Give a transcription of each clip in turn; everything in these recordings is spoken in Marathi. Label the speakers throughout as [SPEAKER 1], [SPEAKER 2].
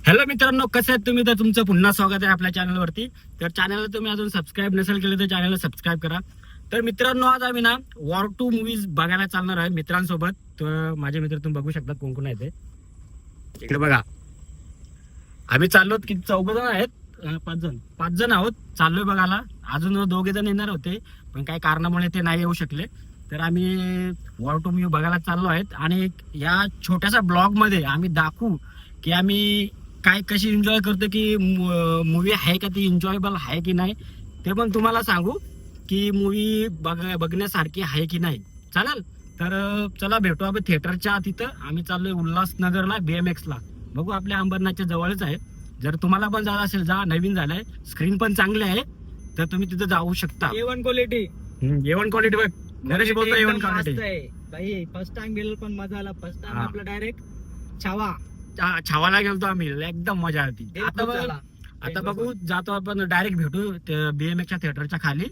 [SPEAKER 1] हॅलो मित्रांनो, कसे आहेत तुम्ही? तर तुमचं पुन्हा स्वागत आहे आपल्या चॅनलवरती. तर चॅनलला तुम्ही अजून सबस्क्राईब नसेल केलं तर चॅनलला सबस्क्राईब करा. तर मित्रांनो, आज आम्ही ना वॉर 2 मूवीज बघायला चालणार आहे मित्रांसोबत. तर माझे मित्र तुम्ही बघू शकता कोण कोण आहेत ते. इकडे बघा, आम्ही चाललो की 4 जण आहेत. 5 जण आहोत, चाललोय बघायला. अजून 2 जण येणार होते पण काही कारणामुळे ते नाही येऊ शकले. तर आम्ही वॉर 2 मूवी बघायला चाललो आहेत आणि या छोट्याशा ब्लॉग मध्ये आम्ही दाखवू की आम्ही काय कशी एन्जॉय करतो, की मूवी आहे का ती एन्जॉयबल आहे की नाही ते पण तुम्हाला सांगू, की मूवी बघण्यासारखी आहे की नाही. चालेल? तर चला भेटू आपण थिएटरच्या तिथं. आम्ही चाललोय उल्हासनगरला BMX ला. बघू, आपल्या अंबरनाथच्या जवळच आहे. जर तुम्हाला पण जायचं असेल जा, नवीन झालंय, स्क्रीन पण चांगली आहे, तर तुम्ही तिथं जाऊ शकता.
[SPEAKER 2] A1 क्वालिटी
[SPEAKER 1] A1 क्वालिटी बघ, नरेश बोलतो A1 क्वालिटी.
[SPEAKER 2] भाई फर्स्ट टाइम गेलो पण मजा आला. फर्स्ट टाइम
[SPEAKER 1] हा.
[SPEAKER 2] आपला डायरेक्ट छावा
[SPEAKER 1] छावाला गेलतो आम्ही, एकदम मजा आली. आता बघू, जातो आपण डायरेक्ट भेटू BMXच्या थिएटरच्या खाली.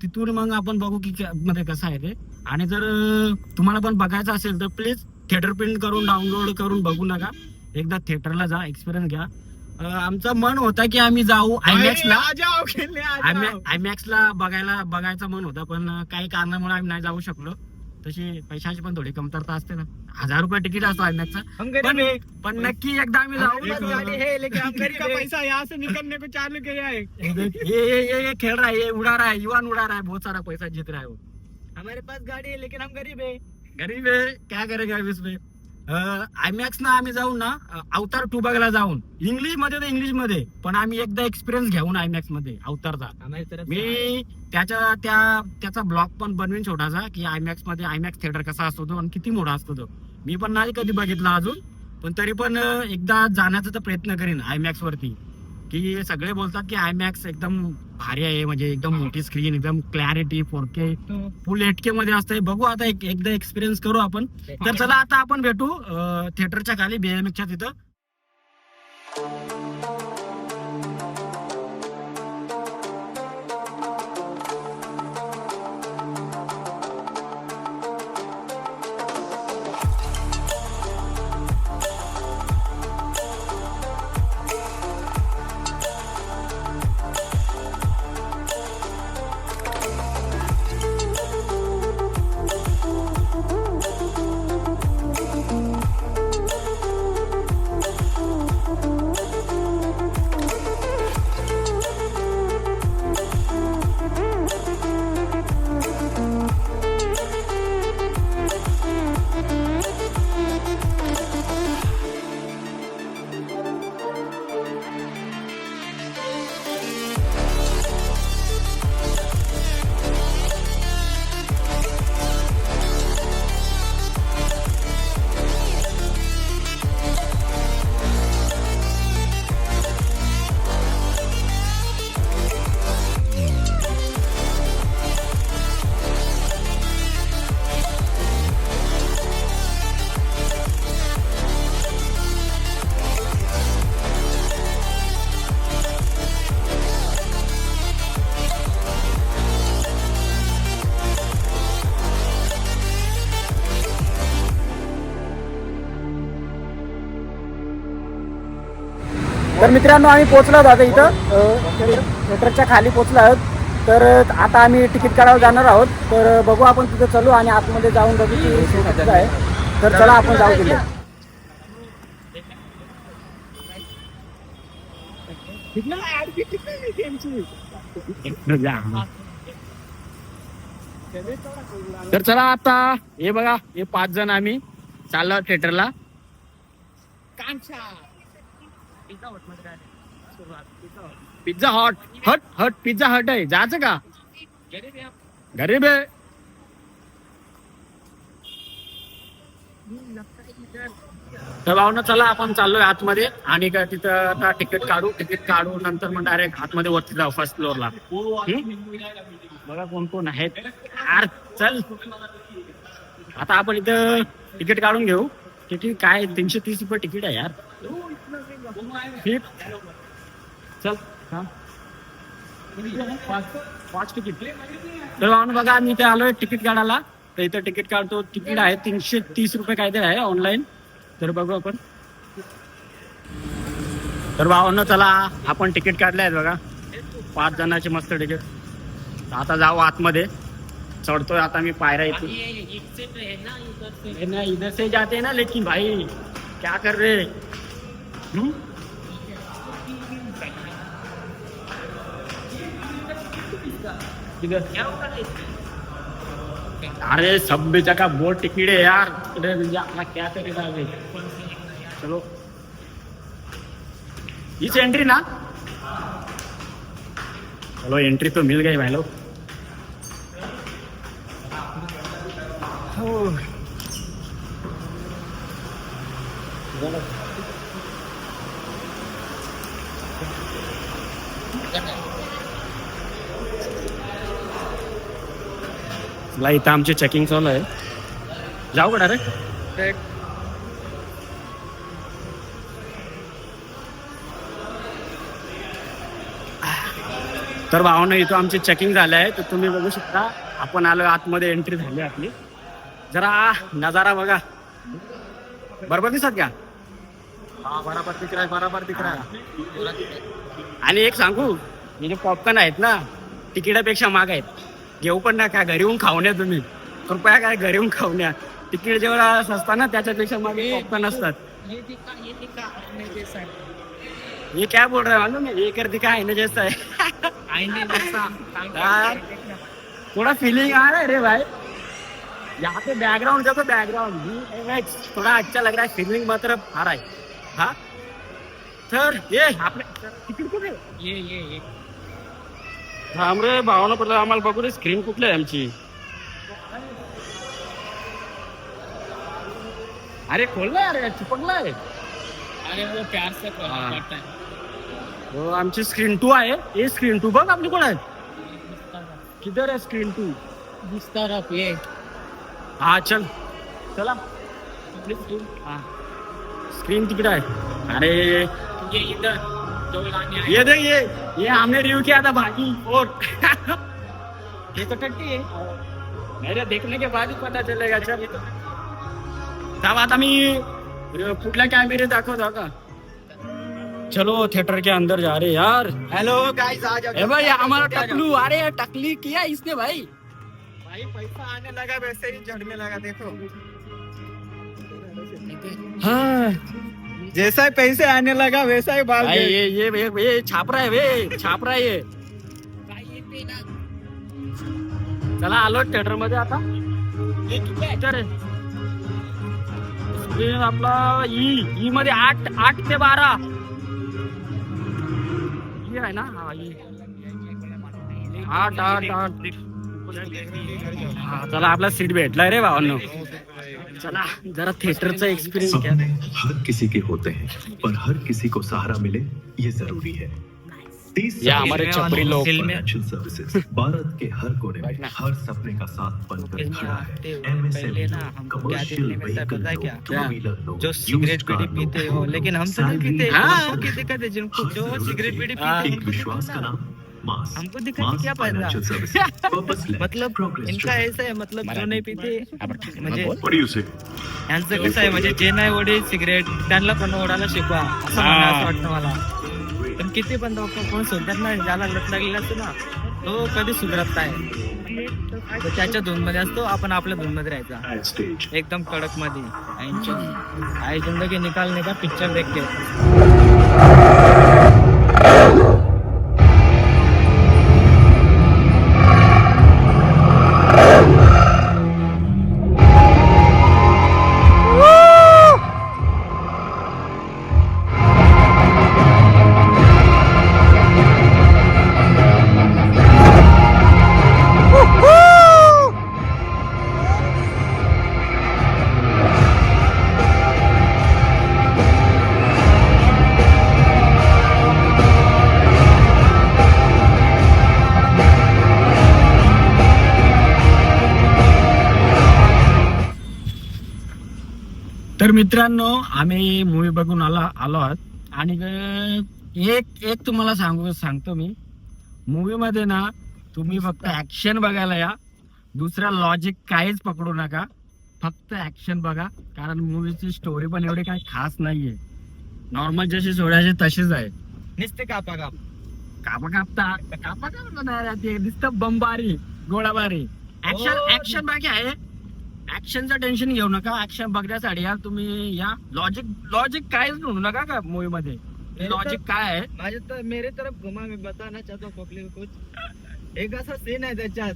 [SPEAKER 1] तिथून मग आपण बघू की मध्ये कसं आहे ते. आणि जर तुम्हाला पण बघायचं असेल तर प्लीज थिएटर प्रिंट करून डाउनलोड करून बघू नका, एकदा थिएटरला जा, एक्सपिरियन्स घ्या. आमचं मन होतं की आम्ही जाऊ IMAX ला. IMAX ला बघायचं मन होतं, पण काही कारणामुळे आम्ही नाही जाऊ शकलो. तशी पैशाची पण थोडी कमतरता असते ना. 1000 रुपये तिकीट असतो IMAX चा. पण नक्की एकदा आम्ही जाऊ.
[SPEAKER 2] पैसा यहाँ से निकलने को चालू किया है.
[SPEAKER 1] ये खेल रहा है, ये उड़ा रहा है, युवान उड़ा रहा है, बहुत सारा पैसा जीत रहा है वो.
[SPEAKER 2] हमारे पास गाड़ी है लेकिन हम गरीब है.
[SPEAKER 1] गरीब है, क्या करेगा अभी इसमें. IMAX ना आम्ही जाऊन ना अवतार 2 बघायला जाऊन, इंग्लिश मध्ये तर इंग्लिश मध्ये, पण आम्ही एकदा एक्सपिरियन्स घेऊन IMAX मध्ये अवतारचा.
[SPEAKER 2] हमारी तरफ
[SPEAKER 1] मी त्याचा ब्लॉग पण बनवीन छोटासा, की IMAX मध्ये IMAX थिएटर कसा असतो तो आणि किती मोठा असतो तो. मी पण नाही कधी बघितला अजून, पण तरी पण एकदा जाण्याचा तर प्रयत्न करीन IMAX वरती. की सगळे बोलतात की IMAX एकदम भारी आहे, म्हणजे एकदम मोठी स्क्रीन, एकदम क्लॅरिटी 4K फुल 8K मध्ये असते. बघू आता एकदा एक्सपिरियन्स करू आपण. तर चला आता आपण भेटू थिएटरच्या खाली BMXच्या तिथं. तर मित्रांनो, आम्ही पोहोचलो आहोत आता इथं थिएटरच्या खाली पोहोचलो आहोत. तर आता आम्ही तिकीट काढायला जाणार आहोत. तर बघू, आपण तिथं चलू आणि आतमध्ये जाऊन बघू की कसं आहे. तर चला आपण जाऊ तिथे. तर चला आता हे बघा, हे 5 जण आम्ही चाललो थिएटरला. पिझ्झा हट पिझ्झा हट आहे, जायचं का? गरीब आहे. तर भावना चला आपण चाललोय आतमध्ये आणि का तिथं आता तिकीट काढू नंतर मग डायरेक्ट आतमध्ये वरती जाऊ फर्स्ट फ्लोअरला. बघा कोण कोण आहेत. यार चल, आता आपण इथं तिकीट काढून घेऊ. तिकीट काय 330 रुपये तिकीट आहे यार. ठीक, चल. पाच तिकीट. तर बघा, आम्ही इथे आलोय तिकीट काढायला. तर इथं तिकीट काढतो. तिकीट आहे 330 रुपये काहीतरी आहे ऑनलाईन. तर बघू आपण. तर भावांनो चला आपण तिकीट काढले आहेत बघा 5 जणांची मस्त तिकीट. आता जाऊ आतमध्ये. चढतोय आता मी पायऱ्या इथून. इधर से जाते ना लेकिन भाई क्या कर रहे हम्म? इधर अरे सब जगह बहुत टिकट है यार. अपना क्या करेगा अभी. चलो इस एंट्री ना. चलो एंट्री तो मिल गई भाई लोग. चला इथं आमची चेकिंग चालू आहे. जाऊ का डायरेक्ट. तर भावानं इथं आमची चेकिंग झालं आहे. तर तुम्ही बघू शकता आपण आलो आतमध्ये. एंट्री झाली आपली. जरा नजारा बघा. बरोबर दिसत का. हा बराबर दिख रहा है. बराबर दिख रहा है. आणि एक सांगू हे जे पॉपकॉर्न आहेत ना तिकिटापेक्षा महाग आहेत. घेऊ पण ना काय घरी येऊन खाऊन या तुम्ही. कृपया काय घरी येऊन खाऊन या. तिकीट जेवढा सस्ता ना त्याच्यापेक्षा मागे पॉपकॉर्न असतात. ये क्या बोल रहा है मालूम है. ये कर दिखा आईने जैसा है.
[SPEAKER 2] आईने जैसा.
[SPEAKER 1] थोड़ा फीलिंग आ रहा है रे भाई. यहाँ पे बैकग्राउंड देखो बैकग्राउंड थोड़ा अच्छा लग रहा है. फीलिंग मतलब आ रहा है. हाँ तर ये आपले तिकीट कुठे.
[SPEAKER 2] ये
[SPEAKER 1] थांब रे भावानं पडलं आम्हाला बघू रे. स्क्रीन कुठली आहे आमची. अरे खोललाय अरे चिपकलाय.
[SPEAKER 2] अरे वो प्यार से
[SPEAKER 1] हाँ.
[SPEAKER 2] करता है.
[SPEAKER 1] हो आमची स्क्रीन 2 आहे. हे स्क्रीन 2 बघ आपली कोण आहे. किधर आहे स्क्रीन 2.
[SPEAKER 2] जिस तरफ ये
[SPEAKER 1] हा चल चला. हाँ स्क्रीन तिकीट आहे. अरे
[SPEAKER 2] ये इधर जो लाने आए
[SPEAKER 1] ये देख ये हमने रिव्यू किया था भाई. और
[SPEAKER 2] ये तो टट्टी है.
[SPEAKER 1] मेरे देखने के बाद ही पता चलेगा. चल थांब आता मी कुठल्या कॅमेरे दाखवतो का. चलो थिएटर के अंदर जा रहे यार.
[SPEAKER 2] हेलो गाइस आज
[SPEAKER 1] ए भाई हमारा टकलू. अरे टकली किया इसने भाई.
[SPEAKER 2] भाई पैसा आने लगा वैसे ही झड़ने लगा. देखो
[SPEAKER 1] हाँ
[SPEAKER 2] जैसा ही पैसे आने लगा वैसा ही भाग
[SPEAKER 1] भाई
[SPEAKER 2] गए.
[SPEAKER 1] ये छाप रहा है वे. छाप रहा है ये. चला आलो थिएटर मध्ये आता. स्क्रीन आपला ई मध्ये 8 ते 12 ये आहे ना. हा ई 8. हा चला आपला सीट भेटलाय रे भावांनो. चला जरा थिएटरचा एक्सपिरियन्स घ्या.
[SPEAKER 3] सपने हर किसी के होते हैं पर हर किसी को सहारा मिले ये जरूरी है. 30
[SPEAKER 1] या हमारे छपरी लोग.
[SPEAKER 3] फाइनेंशियल सर्विसेज भारत के हर कोने में हर सपने का साथ बनकर खड़ा है. MSME कमर्शियल व्हीकल लोग
[SPEAKER 2] जो सिगरेट बीड़ी पीते हो लेकिन हम तो नहीं पीते.
[SPEAKER 1] हाँ.
[SPEAKER 2] क्या दिक्कत है जिनको जो सिगरेट बीड़ी
[SPEAKER 1] हाँ.
[SPEAKER 2] पीते
[SPEAKER 3] एक विश्वास का नाम मास.
[SPEAKER 2] हमको दिक्कत है क्या फायदा.
[SPEAKER 3] फाइनेंशियल सर्विसेज
[SPEAKER 2] मतलब इनका ऐसा आहे मतलब जो नाही पिते म्हणजे
[SPEAKER 3] What do you say?
[SPEAKER 2] यांचं कसं आहे म्हणजे जे नाही ओढे सिगरेट त्यांना पण ओढायला शिकवा असं मला असं वाटतं मला. पण किती पण लोक कोण सुधरत नाही. ज्याला लत लागलेला असतो ना तो कधी सुधरत नाही. तो त्याच्या धून मध्ये असतो. आपण आपल्या धून मध्ये राहायचा
[SPEAKER 3] At stage.
[SPEAKER 2] एकदम कडक मध्ये. आई जिंदगी निकालने का पिक्चर देख के.
[SPEAKER 1] तर मित्रांनो आम्ही मूवी बघून आलो आहोत. आणि एक तुम्हाला सांगतो मी. मूवी मध्ये ना तुम्ही फक्त ऍक्शन बघायला या. दुसरा लॉजिक काहीच पकडू नका. फक्त ऍक्शन बघा. कारण मूवीची स्टोरी पण एवढी काही खास नाहीये. नॉर्मल जशी सोडायचे तशीच आहे.
[SPEAKER 2] नुसते कापा काप.
[SPEAKER 1] कापा ते नुसतं बंबारी गोळाबारी. ऍक्शन बाकी आहे. ऍक्शनचं टेन्शन घेऊ नका. ऍक्शन बघण्यासाठी या तुम्ही या. लॉजिक काहीच म्हणू नका का मूवी मध्ये. लॉजिक काय आहे
[SPEAKER 2] माझे तर मेरे तरफ घुमा मी बताना चाहता हूं पब्लिक कुछ. एक असा सीन आहे त्याच्यात,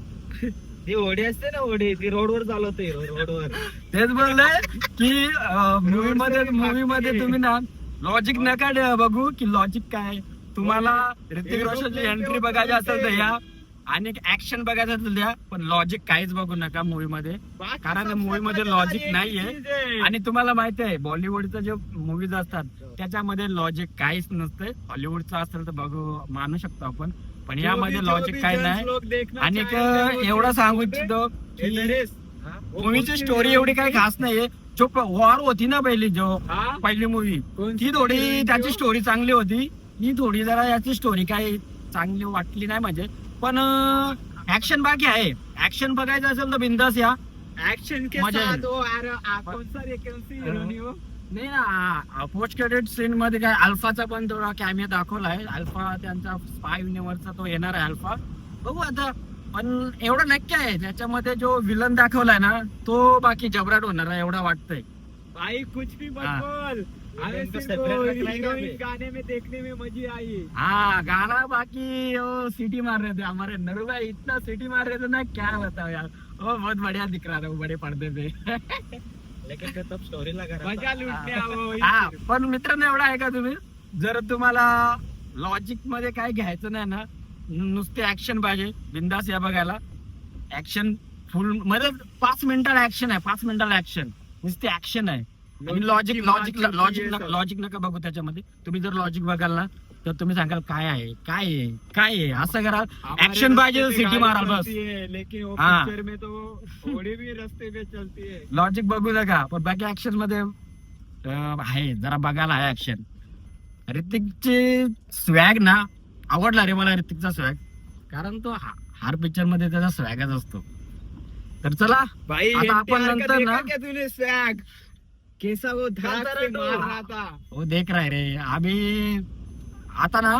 [SPEAKER 2] ती होडी असते ना, होडी ती रोडवर चालवते, रोडवर.
[SPEAKER 1] तेच बोललंय की मूवी मध्ये तुम्ही ना लॉजिक नका बघू की लॉजिक काय. तुम्हाला ऋतिक रोशनची एंट्री बघायची असेल तर या, आणि ऍक्शन बघायचं असेल द्या, पण लॉजिक काहीच बघू नका मूवी मध्ये. कारण मूवी मध्ये लॉजिक नाहीये. आणि तुम्हाला माहिती आहे बॉलिवूडचे जे मूवीज असतात त्याच्यामध्ये लॉजिक काहीच नसतंय. हॉलिवूडचं असेल तर बघू मानू शकतो आपण, पण यामध्ये लॉजिक काय नाही. आणि एवढं सांगू इच्छितो की मूवीची स्टोरी एवढी काही खास नाहीये. जो वॉर होती ना पहिली मूवी, ती थोडी त्याची स्टोरी चांगली होती. ही थोडी जरा याची स्टोरी काही चांगली वाटली नाही म्हणजे. पण ऍक्शन बाकी आहे. ऍक्शन बघायचं असेल तर बिंदास या.
[SPEAKER 2] ऍक्शन के
[SPEAKER 1] मजा
[SPEAKER 2] साथ
[SPEAKER 1] येईल.
[SPEAKER 2] कौन सी हिरोनी हो?
[SPEAKER 1] नाही ना, पोस्ट क्रेडिट सीन मध्ये काय अल्फाचा पण थोडा कॅमियो दाखवलाय. अल्फा त्यांचा स्पाय युनिव्हर्सचा तो येणार आहे अल्फा. बघू आता. पण एवढं नक्की आहे त्याच्यामध्ये जो विलन दाखवलाय ना तो बाकी जबराट होणार आहे एवढं वाटतंय.
[SPEAKER 2] भाई कुछ भी मत
[SPEAKER 1] हाँ.
[SPEAKER 2] बोल, हमें
[SPEAKER 1] इनको
[SPEAKER 2] सिर्फ
[SPEAKER 1] separate रखना है क्या
[SPEAKER 2] हीरोइन गाने में देखने में मजा आई.
[SPEAKER 1] हाँ गाना बाकी वो सिटी मार रहे थे हमारे नरू भाई, इतना सिटी मार रहे थे ना क्या बताओ यार. वो बहुत बढ़िया दिख रहा था वो बड़े पर्दे पे.
[SPEAKER 2] लेकिन ते तब स्टोरीला मजा लुटणे
[SPEAKER 1] हा, पण मित्रांनो एवढं आहे का तुम्ही, जर तुम्हाला लॉजिक मध्ये काय घ्यायचं नाही ना, नुसते ऍक्शन पाहिजे, बिंदास या बघायला. ऍक्शन फुल मध्ये 5 मिनिटाला ऍक्शन आहे. 5 मिनिटाला ऍक्शन, नुसते ऍक्शन आहे. आणि लॉजिक नका बघू त्याच्यामध्ये. तुम्ही जर लॉजिक बघाल ना तर तुम्ही सांगाल काय आहे असं करा. ऍक्शन पाहिजे, सिटी माराल बस.
[SPEAKER 2] लेकिन वो
[SPEAKER 1] हाँ.
[SPEAKER 2] पिक्चर में तो घोड़ी भी रास्ते पे चलती है.
[SPEAKER 1] लॉजिक बघू नका, पण बाकी ऍक्शन मध्ये आहे जरा बघायला आहे ऍक्शन. ऋतिकचे स्वॅग ना आवडला रे मला, ऋतिकचा स्वॅग. कारण तो हर पिक्चर मध्ये त्याचा स्वॅगच असतो. तर चला
[SPEAKER 2] भाई
[SPEAKER 1] आता आपण
[SPEAKER 2] NTR का
[SPEAKER 1] नंतर
[SPEAKER 2] देखा
[SPEAKER 1] ना
[SPEAKER 2] क्या तूने स्वैग कैसा वो धाक से मार रहा था.
[SPEAKER 1] हो देख राय रे आम्ही. आता ना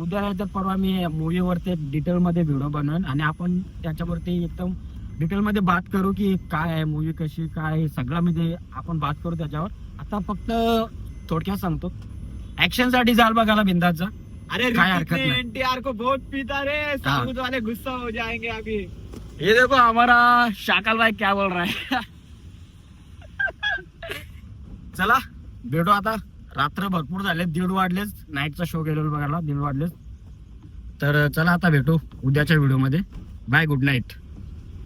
[SPEAKER 1] उद्या याच्यात परवा मी मूवीवरती डिटेल मध्ये व्हिडिओ बनवेन आणि आपण त्याच्यावरती एकदम डिटेल मध्ये बात करू की काय आहे मूवी, कशी काय सगळं म्हणजे आपण बात करू त्याच्यावर. आता फक्त थोडक्यात सांगतो, ऍक्शन साठी जाल बघायला बिंदाचा.
[SPEAKER 2] अरे
[SPEAKER 1] काय
[SPEAKER 2] ऋतिक
[SPEAKER 1] हरकत
[SPEAKER 2] ने
[SPEAKER 1] नाही.
[SPEAKER 2] NTR को बहुत पीता रे. साउथ वाले गुस्सा हो जाएंगे अभी.
[SPEAKER 1] ये देखो हमारा शाकल भाई क्या बोल रहा है. चला भेटू आता. रात्र भरपूर झाले, 1:30 वाजलेच. नाईटचा शो गेलेलो बघायला, 1:30 वाजलेच. तर चला आता भेटू उद्याच्या व्हिडिओ मध्ये. Bye, good night.